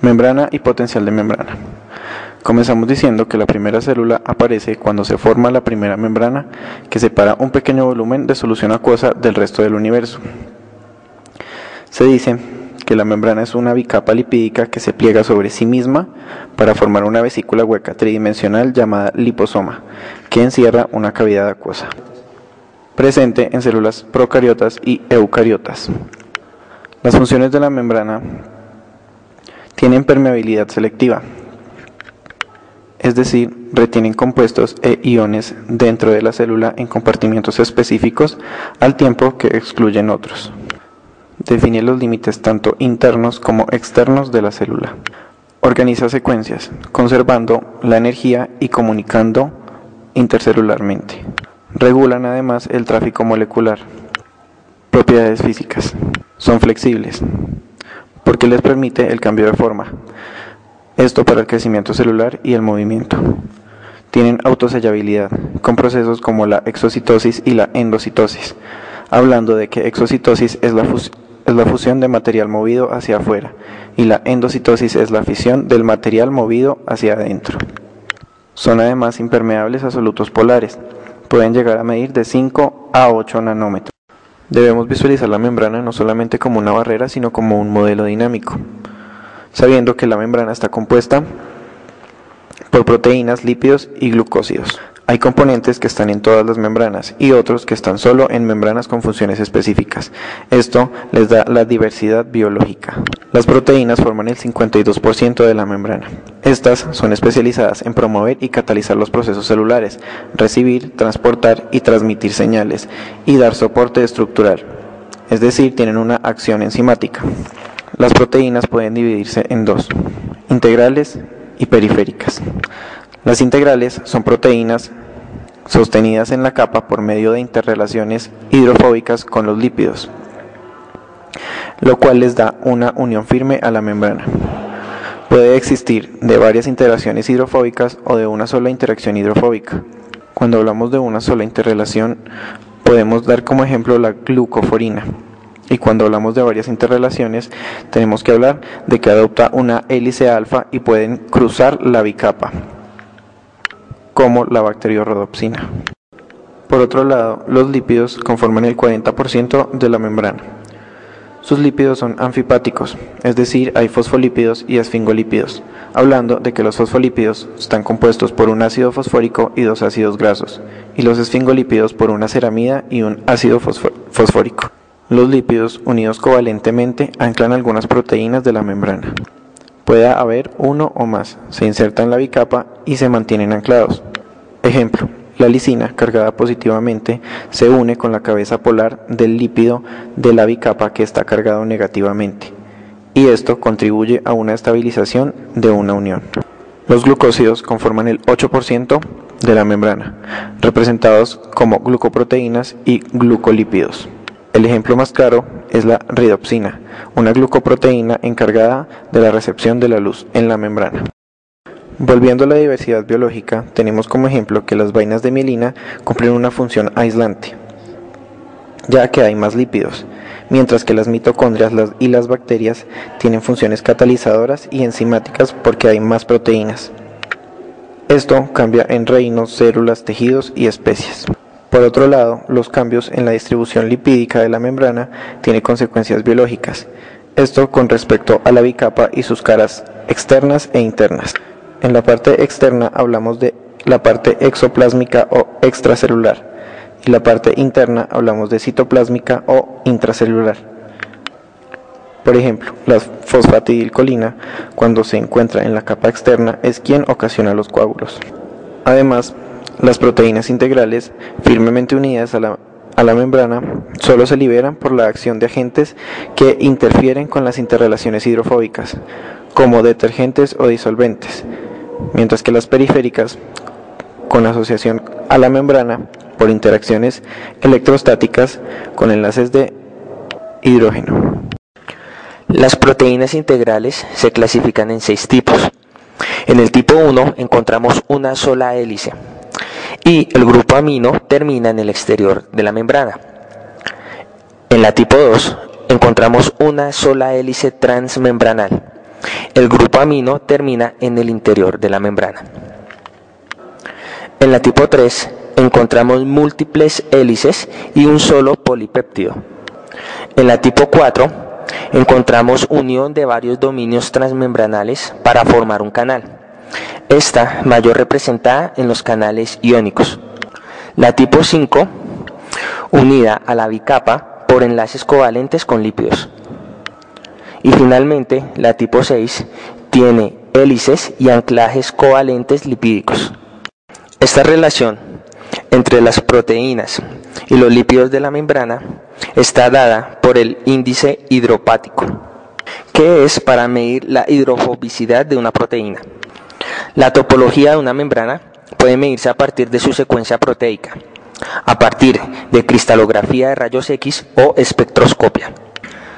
Membrana y potencial de membrana. Comenzamos diciendo que la primera célula aparece cuando se forma la primera membrana que separa un pequeño volumen de solución acuosa del resto del universo. Se dice que la membrana es una bicapa lipídica que se pliega sobre sí misma para formar una vesícula hueca tridimensional llamada liposoma, que encierra una cavidad acuosa, presente en células procariotas y eucariotas. Las funciones de la membrana tienen permeabilidad selectiva, es decir, retienen compuestos e iones dentro de la célula en compartimientos específicos al tiempo que excluyen otros. Define los límites tanto internos como externos de la célula. Organiza secuencias, conservando la energía y comunicando intercelularmente. Regulan además el tráfico molecular. Propiedades físicas. Son flexibles, porque les permite el cambio de forma. Esto para el crecimiento celular y el movimiento. Tienen autosellabilidad, con procesos como la exocitosis y la endocitosis, hablando de que exocitosis es la fusión de material movido hacia afuera y la endocitosis es la fisión del material movido hacia adentro. Son además impermeables a solutos polares, pueden llegar a medir de 5 a 8 nanómetros. Debemos visualizar la membrana no solamente como una barrera, sino como un modelo dinámico, sabiendo que la membrana está compuesta por proteínas, lípidos y glucósidos. Hay componentes que están en todas las membranas y otros que están solo en membranas con funciones específicas. Esto les da la diversidad biológica. Las proteínas forman el 52% de la membrana. Estas son especializadas en promover y catalizar los procesos celulares, recibir, transportar y transmitir señales y dar soporte estructural, es decir, tienen una acción enzimática. Las proteínas pueden dividirse en dos: integrales y periféricas. Las integrales son proteínas sostenidas en la capa por medio de interrelaciones hidrofóbicas con los lípidos, lo cual les da una unión firme a la membrana. Puede existir de varias interacciones hidrofóbicas o de una sola interacción hidrofóbica. Cuando hablamos de una sola interrelación, podemos dar como ejemplo la glucoforina. Y cuando hablamos de varias interrelaciones, tenemos que hablar de que adopta una hélice alfa y pueden cruzar la bicapa, como la bacteriorhodopsina. Por otro lado, los lípidos conforman el 40% de la membrana. Sus lípidos son anfipáticos, es decir, hay fosfolípidos y esfingolípidos, hablando de que los fosfolípidos están compuestos por un ácido fosfórico y dos ácidos grasos, y los esfingolípidos por una ceramida y un ácido fosfórico. Los lípidos, unidos covalentemente, anclan algunas proteínas de la membrana. Puede haber uno o más, se insertan en la bicapa y se mantienen anclados. Ejemplo, la lisina, cargada positivamente, se une con la cabeza polar del lípido de la bicapa que está cargado negativamente, y esto contribuye a una estabilización de una unión. Los glucósidos conforman el 8% de la membrana, representados como glucoproteínas y glucolípidos. El ejemplo más claro es la ridopsina, una glucoproteína encargada de la recepción de la luz en la membrana. Volviendo a la diversidad biológica, tenemos como ejemplo que las vainas de mielina cumplen una función aislante, ya que hay más lípidos, mientras que las mitocondrias y las bacterias tienen funciones catalizadoras y enzimáticas porque hay más proteínas. Esto cambia en reinos, células, tejidos y especies. Por otro lado, los cambios en la distribución lipídica de la membrana tienen consecuencias biológicas, esto con respecto a la bicapa y sus caras externas e internas. En la parte externa hablamos de la parte exoplásmica o extracelular, y la parte interna hablamos de citoplásmica o intracelular. Por ejemplo, la fosfatidilcolina, cuando se encuentra en la capa externa, es quien ocasiona los coágulos. Además, las proteínas integrales, firmemente unidas a la membrana, solo se liberan por la acción de agentes que interfieren con las interrelaciones hidrofóbicas, como detergentes o disolventes, mientras que las periféricas, con asociación a la membrana por interacciones electrostáticas con enlaces de hidrógeno. Las proteínas integrales se clasifican en 6 tipos. En el tipo 1 encontramos una sola hélice y el grupo amino termina en el exterior de la membrana. En la tipo 2 encontramos una sola hélice transmembranal. el grupo amino termina en el interior de la membrana. En la tipo 3 encontramos múltiples hélices y un solo polipéptido. En la tipo 4 encontramos unión de varios dominios transmembranales para formar un canal. Esta mayor representada en los canales iónicos. La tipo 5 unida a la bicapa por enlaces covalentes con lípidos. Y finalmente la tipo 6 tiene hélices y anclajes covalentes lipídicos. Esta relación entre las proteínas y los lípidos de la membrana está dada por el índice hidropático, que es para medir la hidrofobicidad de una proteína. La topología de una membrana puede medirse a partir de su secuencia proteica, a partir de cristalografía de rayos X o espectroscopia.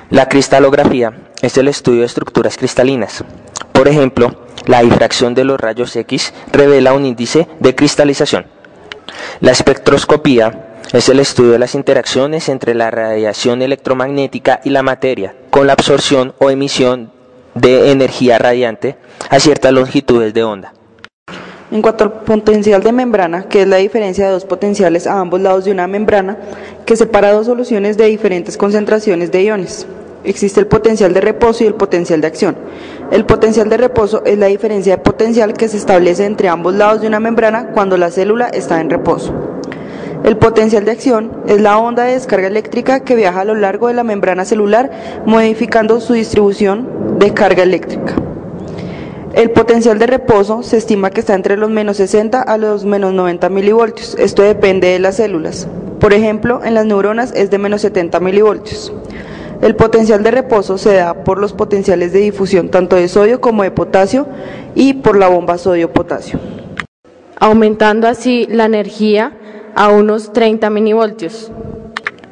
La cristalografía es el estudio de estructuras cristalinas. Por ejemplo, la difracción de los rayos X revela un índice de cristalización. La espectroscopía es el estudio de las interacciones entre la radiación electromagnética y la materia, con la absorción o emisión de energía radiante a ciertas longitudes de onda. En cuanto al potencial de membrana, que es la diferencia de dos potenciales a ambos lados de una membrana que separa dos soluciones de diferentes concentraciones de iones. Existe el potencial de reposo y el potencial de acción. El potencial de reposo es la diferencia de potencial que se establece entre ambos lados de una membrana cuando la célula está en reposo. El potencial de acción es la onda de descarga eléctrica que viaja a lo largo de la membrana celular, modificando su distribución de carga eléctrica. El potencial de reposo se estima que está entre los menos 60 a los menos 90 milivoltios. Esto depende de las células. Por ejemplo, en las neuronas es de menos 70 milivoltios. El potencial de reposo se da por los potenciales de difusión tanto de sodio como de potasio y por la bomba sodio-potasio, aumentando así la energía a unos 30 milivoltios.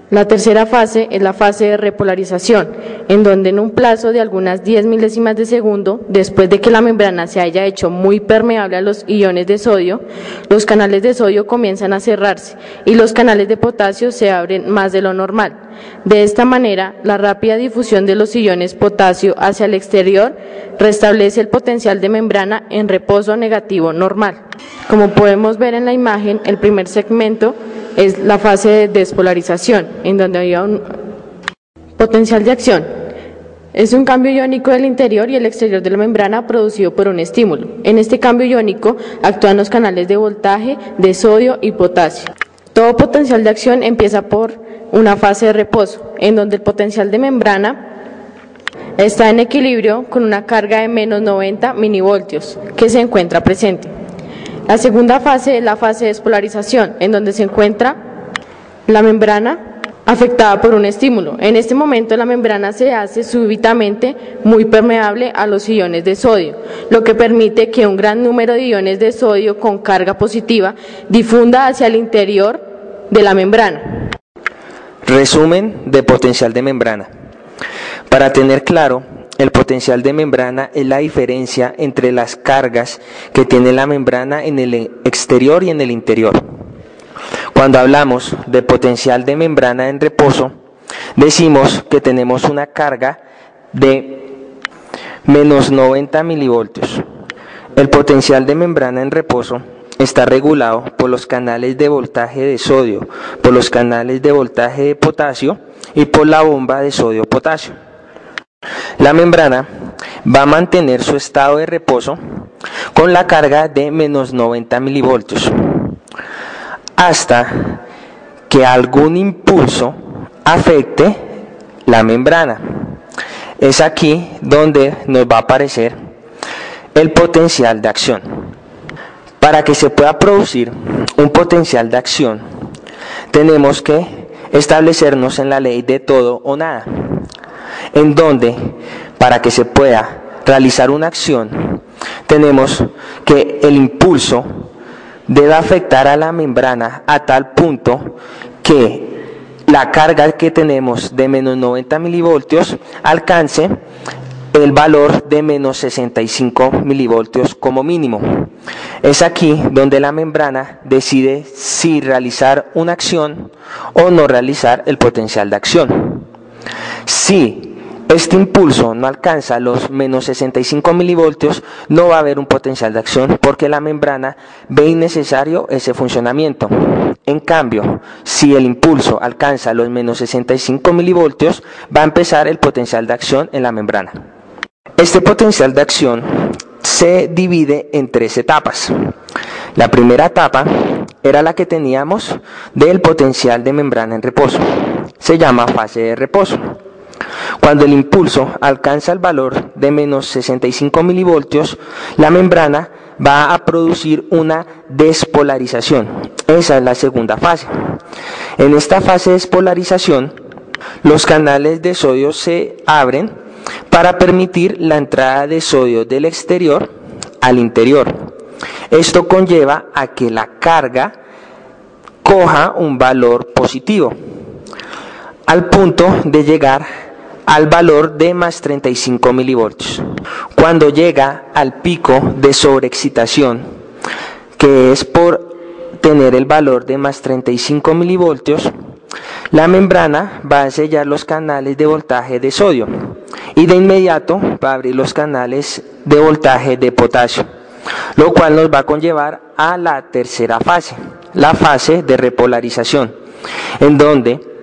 La tercera fase es la fase de repolarización, en donde en un plazo de algunas 10 milésimas de segundo, después de que la membrana se haya hecho muy permeable a los iones de sodio, los canales de sodio comienzan a cerrarse y los canales de potasio se abren más de lo normal. De esta manera, la rápida difusión de los iones potasio hacia el exterior restablece el potencial de membrana en reposo negativo normal. Como podemos ver en la imagen, el primer segmento es la fase de despolarización, en donde había un potencial de acción. Es un cambio iónico del interior y el exterior de la membrana producido por un estímulo. En este cambio iónico actúan los canales de voltaje de sodio y potasio. Todo potencial de acción empieza por una fase de reposo, en donde el potencial de membrana está en equilibrio con una carga de menos 90 milivoltios que se encuentra presente. La segunda fase es la fase de despolarización, en donde se encuentra la membrana afectada por un estímulo. En este momento la membrana se hace súbitamente muy permeable a los iones de sodio, lo que permite que un gran número de iones de sodio con carga positiva difunda hacia el interior de la membrana. Resumen de potencial de membrana. Para tener claro, el potencial de membrana es la diferencia entre las cargas que tiene la membrana en el exterior y en el interior. Cuando hablamos de potencial de membrana en reposo, decimos que tenemos una carga de menos 90 milivoltios. El potencial de membrana en reposo está regulado por los canales de voltaje de sodio, por los canales de voltaje de potasio y por la bomba de sodio-potasio. La membrana va a mantener su estado de reposo con la carga de menos 90 milivoltios hasta que algún impulso afecte la membrana. Es aquí donde nos va a aparecer el potencial de acción. Para que se pueda producir un potencial de acción, tenemos que establecernos en la ley de todo o nada, en donde para que se pueda realizar una acción tenemos que el impulso debe afectar a la membrana a tal punto que la carga que tenemos de menos 90 milivoltios alcance el valor de menos 65 milivoltios como mínimo. Es aquí donde la membrana decide si realizar una acción o no realizar el potencial de acción. Si este impulso no alcanza los menos 65 milivoltios, no va a haber un potencial de acción porque la membrana ve innecesario ese funcionamiento. En cambio, si el impulso alcanza los menos 65 milivoltios, va a empezar el potencial de acción en la membrana. Este potencial de acción se divide en 3 etapas. La primera etapa era la que teníamos del potencial de membrana en reposo. Se llama fase de reposo. Cuando el impulso alcanza el valor de menos 65 milivoltios, la membrana va a producir una despolarización. Esa es la segunda fase. En esta fase de despolarización, los canales de sodio se abren para permitir la entrada de sodio del exterior al interior. Esto conlleva a que la carga coja un valor positivo, al punto de llegar al valor de más 35 milivoltios. Cuando llega al pico de sobreexcitación, que es por tener el valor de más 35 milivoltios, la membrana va a sellar los canales de voltaje de sodio y de inmediato va a abrir los canales de voltaje de potasio, lo cual nos va a conllevar a la tercera fase, la fase de repolarización, en donde